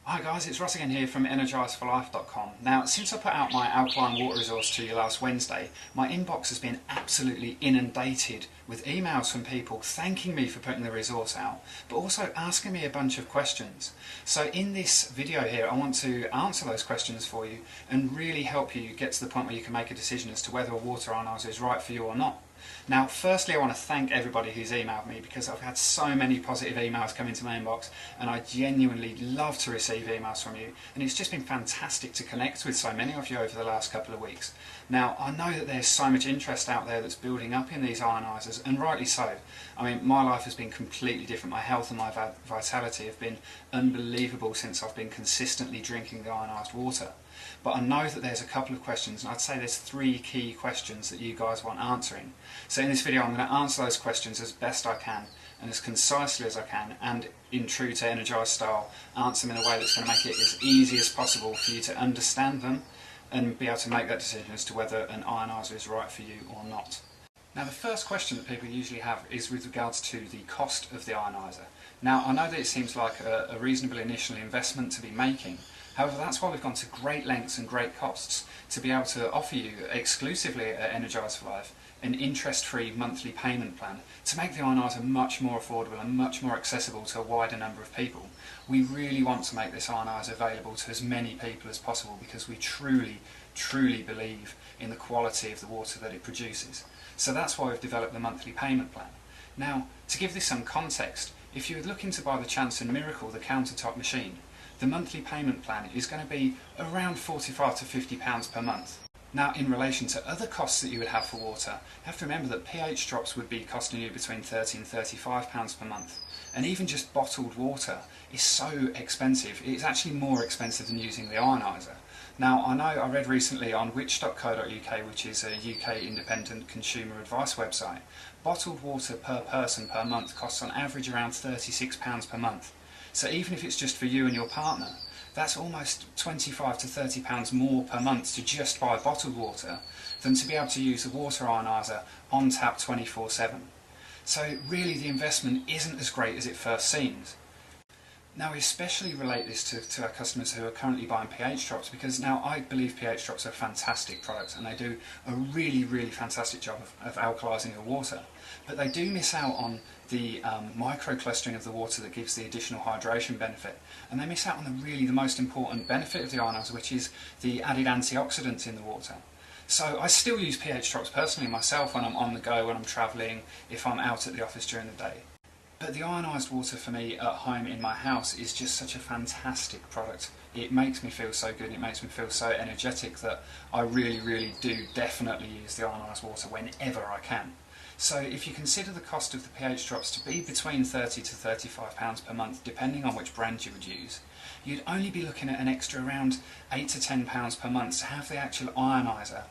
Hi guys, it's Ross again here from energizeforlife.com. Now, since I put out my alkaline water resource to you last Wednesday, my inbox has been absolutely inundated with emails from people thanking me for putting the resource out, but also asking me a bunch of questions. So in this video here, I want to answer those questions for you and really help you get to the point where you can make a decision as to whether a water ionizer is right for you or not. Now, firstly, I want to thank everybody who's emailed me because I've had so many positive emails come into my inbox, and I genuinely love to receive emails from you, and it's just been fantastic to connect with so many of you over the last couple of weeks. Now, I know that there's so much interest out there that's building up in these ionizers, and rightly so. I mean, my life has been completely different. My health and my vitality have been unbelievable since I've been consistently drinking the ionized water. But I know that there's a couple of questions, and I'd say there's three key questions that you guys want answering. So in this video I'm going to answer those questions as best I can and as concisely as I can, and in true to Energise style, answer them in a way that's going to make it as easy as possible for you to understand them and be able to make that decision as to whether an ionizer is right for you or not. Now, the first question that people usually have is with regards to the cost of the ionizer. Now, I know that it seems like a reasonable initial investment to be making. However, that's why we've gone to great lengths and great costs to be able to offer you exclusively at Energise for Life an interest-free monthly payment plan to make the ionizer much more affordable and much more accessible to a wider number of people. We really want to make this ionizer available to as many people as possible because we truly believe in the quality of the water that it produces. So that's why we've developed the monthly payment plan. Now, to give this some context, if you were looking to buy the Chance and Miracle, the countertop machine, the monthly payment plan is going to be around £45 to £50 per month. Now, in relation to other costs that you would have for water, you have to remember that pH drops would be costing you between £30 and £35 per month. And even just bottled water is so expensive, it's actually more expensive than using the ionizer. Now, I know I read recently on which.co.uk, which is a UK independent consumer advice website, bottled water per person per month costs on average around £36 per month. So even if it's just for you and your partner, that's almost £25 to £30 more per month to just buy bottled water than to be able to use a water ionizer on tap 24/7. So really the investment isn't as great as it first seems. Now, we especially relate this to our customers who are currently buying pH drops, because now I believe pH drops are a fantastic product and they do a really fantastic job of alkalising your water. But they do miss out on the microclustering of the water that gives the additional hydration benefit. And they miss out on the most important benefit of the ionizer, which is the added antioxidants in the water. So I still use pH drops personally myself when I'm on the go, when I'm travelling, if I'm out at the office during the day. But the ionised water for me at home in my house is just such a fantastic product. It makes me feel so good, it makes me feel so energetic that I really do definitely use the ionised water whenever I can. So if you consider the cost of the pH drops to be between £30 to £35 per month, depending on which brand you would use, you'd only be looking at an extra around £8 to £10 per month to have the actual ionizer.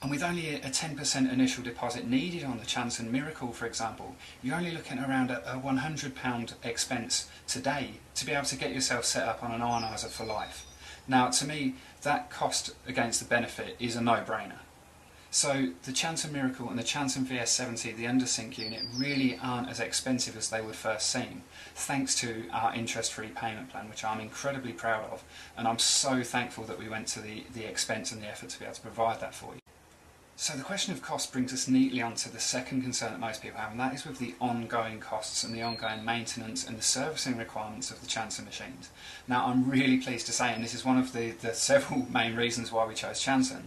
And with only a 10% initial deposit needed on the Chance and Miracle, for example, you're only looking at around a £100 expense today to be able to get yourself set up on an ionizer for life. Now, to me, that cost against the benefit is a no-brainer. So the Chance and Miracle and the Chance and VS70, the undersink unit, really aren't as expensive as they would first seem, thanks to our interest-free payment plan, which I'm incredibly proud of, and I'm so thankful that we went to the expense and the effort to be able to provide that for you. So the question of cost brings us neatly onto the second concern that most people have, and that is with the ongoing costs and the ongoing maintenance and the servicing requirements of the Chancer machines. Now, I'm really pleased to say, and this is one of the several main reasons why we chose Chancer,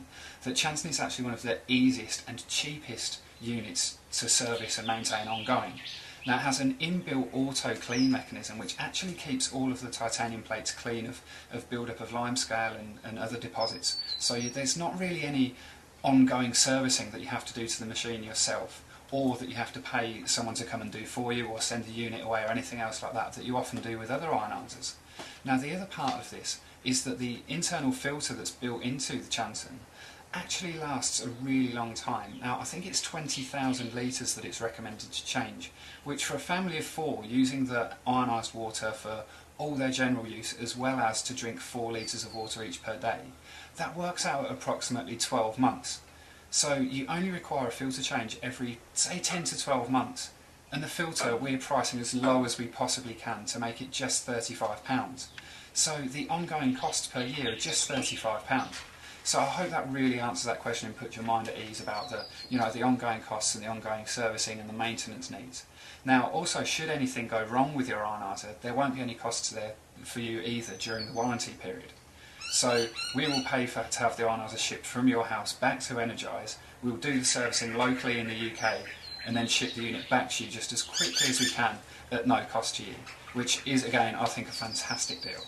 that Chancer is actually one of the easiest and cheapest units to service and maintain ongoing. Now, it has an inbuilt auto clean mechanism which actually keeps all of the titanium plates clean of build-up of limescale and other deposits. So there's not really any ongoing servicing that you have to do to the machine yourself, or that you have to pay someone to come and do for you, or send the unit away, or anything else like that you often do with other ionizers. Now, the other part of this is that the internal filter that's built into the Chanson actually lasts a really long time. Now, I think it's 20,000 litres that it's recommended to change, which for a family of 4 using the ionised water for all their general use, as well as to drink 4 litres of water each per day, that works out at approximately 12 months. So you only require a filter change every, say, 10 to 12 months, And the filter we're pricing as low as we possibly can to make it just £35. So the ongoing costs per year are just £35. So I hope that really answers that question and puts your mind at ease about the ongoing costs and the ongoing servicing and the maintenance needs. Now also, should anything go wrong with your ionizer, there won't be any costs there for you either during the warranty period. So we will pay to have the ionizer shipped from your house back to Energise. We'll do the servicing locally in the UK and then ship the unit back to you just as quickly as we can at no cost to you, which is, again, I think a fantastic deal.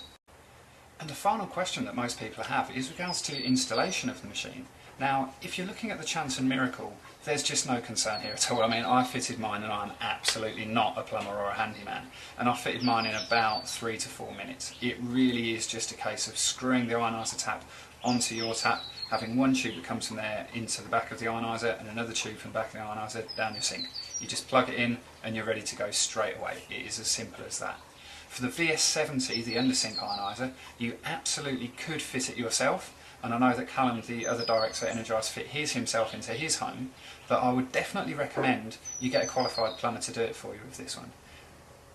And the final question that most people have is regards to installation of the machine. Now, if you're looking at the Chance and Miracle, there's just no concern here at all. I mean, I fitted mine and I'm absolutely not a plumber or a handyman, and I fitted mine in about 3 to 4 minutes. It really is just a case of screwing the ionizer tap onto your tap, having one tube that comes from there into the back of the ionizer and another tube from the back of the ionizer down your sink. You just plug it in and you're ready to go straight away. It is as simple as that. For the VS70, the undersink ionizer, you absolutely could fit it yourself, and I know that Callum, the other director at Energise, fit his himself into his home, but I would definitely recommend you get a qualified plumber to do it for you with this one.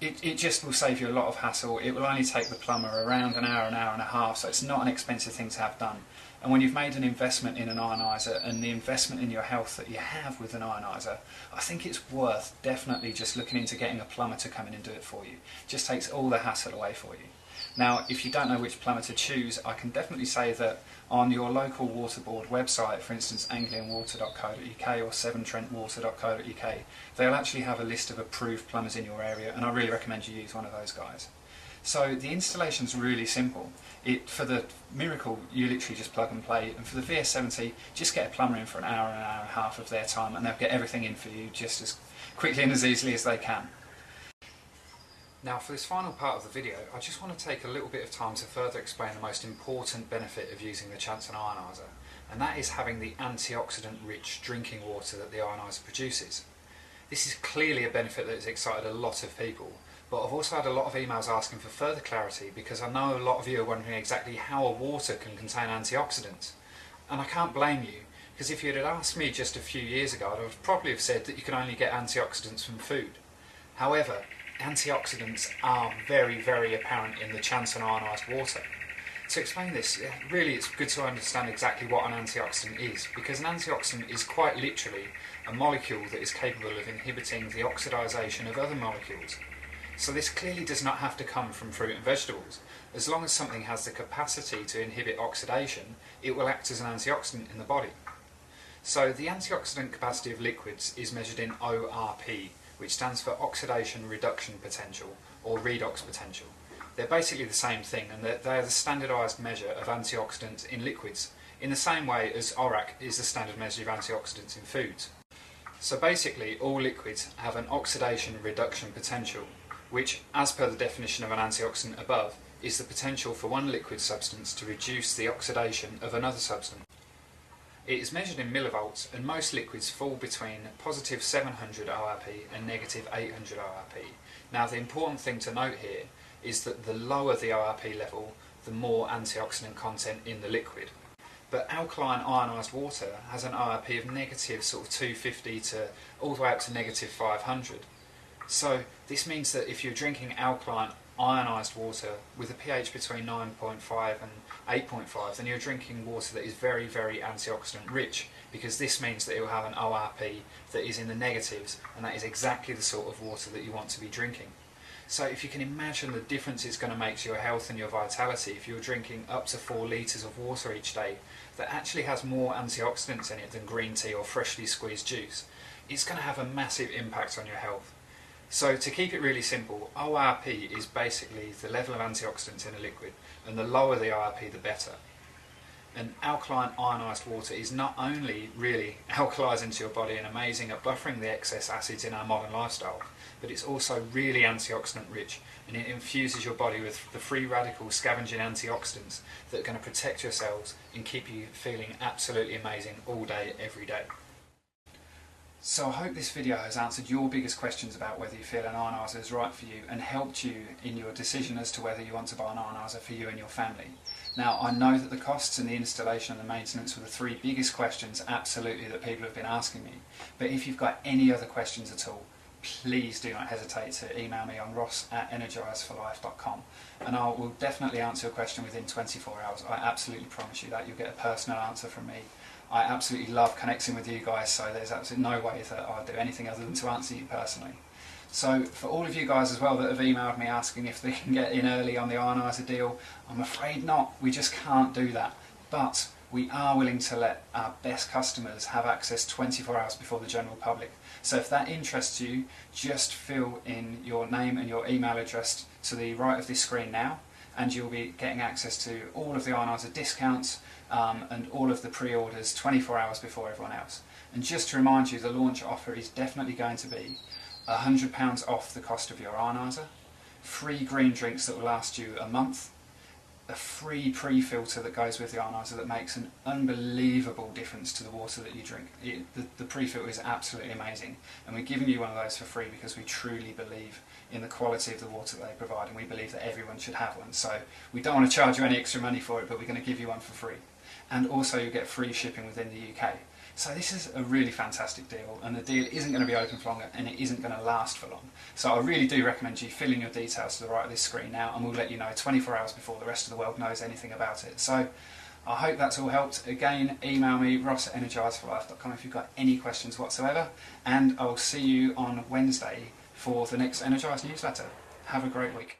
It just will save you a lot of hassle. It will only take the plumber around an hour and a half, so it's not an expensive thing to have done. And when you've made an investment in an ionizer and the investment in your health that you have with an ionizer, I think it's worth definitely just looking into getting a plumber to come in and do it for you. It just takes all the hassle away for you. Now, if you don't know which plumber to choose, I can definitely say that on your local water board website, for instance anglianwater.co.uk or severntrentwater.co.uk, they'll actually have a list of approved plumbers in your area, and I really recommend you use one of those guys. So the installation's really simple. For the Miracle, you literally just plug and play, and for the VS70, just get a plumber in for an hour and a half of their time, and they'll get everything in for you just as quickly and as easily as they can. Now, for this final part of the video, I just want to take a little bit of time to further explain the most important benefit of using the Chance Ionizer, and that is having the antioxidant-rich drinking water that the ionizer produces. This is clearly a benefit that has excited a lot of people, but I've also had a lot of emails asking for further clarity because I know a lot of you are wondering exactly how a water can contain antioxidants. And I can't blame you, because if you had asked me just a few years ago, I would probably have said that you can only get antioxidants from food. However, antioxidants are very, very apparent in the Chance and ionised water. To explain this, really it's good to understand exactly what an antioxidant is, because an antioxidant is quite literally a molecule that is capable of inhibiting the oxidisation of other molecules. So this clearly does not have to come from fruit and vegetables. As long as something has the capacity to inhibit oxidation, it will act as an antioxidant in the body. So the antioxidant capacity of liquids is measured in ORP, which stands for oxidation reduction potential, or redox potential. They're basically the same thing, and they are the standardised measure of antioxidants in liquids, in the same way as ORAC is the standard measure of antioxidants in foods. So basically, all liquids have an oxidation reduction potential, which, as per the definition of an antioxidant above, is the potential for one liquid substance to reduce the oxidation of another substance. It is measured in millivolts, and most liquids fall between positive 700 ORP and negative 800 ORP. Now, the important thing to note here is that the lower the ORP level, the more antioxidant content in the liquid. But alkaline ionised water has an ORP of negative sort of 250 to all the way up to negative 500. So this means that if you're drinking alkaline ionised water with a pH between 9.5 and 8.5, then you're drinking water that is very, very antioxidant rich, because this means that it will have an ORP that is in the negatives, and that is exactly the sort of water that you want to be drinking. So if you can imagine the difference it's going to make to your health and your vitality if you're drinking up to 4 litres of water each day that actually has more antioxidants in it than green tea or freshly squeezed juice, it's going to have a massive impact on your health. So to keep it really simple, ORP is basically the level of antioxidants in a liquid, and the lower the ORP the better. And alkaline ionised water is not only really alkalising to your body and amazing at buffering the excess acids in our modern lifestyle, but it's also really antioxidant rich, and it infuses your body with the free radical scavenging antioxidants that are going to protect your cells and keep you feeling absolutely amazing all day, every day. So I hope this video has answered your biggest questions about whether you feel an ionizer is right for you and helped you in your decision as to whether you want to buy an ionizer for you and your family. Now, I know that the costs and the installation and the maintenance were the 3 biggest questions absolutely that people have been asking me, but if you've got any other questions at all, please do not hesitate to email me on ross@energiseforlife.com, and I will definitely answer your question within 24 hours. I absolutely promise you that. You'll get a personal answer from me. I absolutely love connecting with you guys, so there's absolutely no way that I'll do anything other than to answer you personally. So for all of you guys as well that have emailed me asking if they can get in early on the Ionizer deal, I'm afraid not. We just can't do that. But we are willing to let our best customers have access 24 hours before the general public. So if that interests you, just fill in your name and your email address to the right of this screen now, and you'll be getting access to all of the Ionizer discounts and all of the pre-orders 24 hours before everyone else. And just to remind you, the launch offer is definitely going to be £100 off the cost of your Ionizer, free green drinks that will last you a month, a free pre-filter that goes with the Ionizer that makes an unbelievable difference to the water that you drink. The pre-filter is absolutely amazing, and we're giving you one of those for free because we truly believe in the quality of the water that they provide, and we believe that everyone should have one. So we don't want to charge you any extra money for it, but we're going to give you one for free. And also you get free shipping within the UK. So this is a really fantastic deal, and the deal isn't going to be open for long, and it isn't going to last for long. So I really do recommend you fill in your details to the right of this screen now, and we'll let you know 24 hours before the rest of the world knows anything about it. So I hope that's all helped. Again, email me, ross@energiseforlife.com, if you've got any questions whatsoever, and I'll see you on Wednesday for the next Energise newsletter. Have a great week.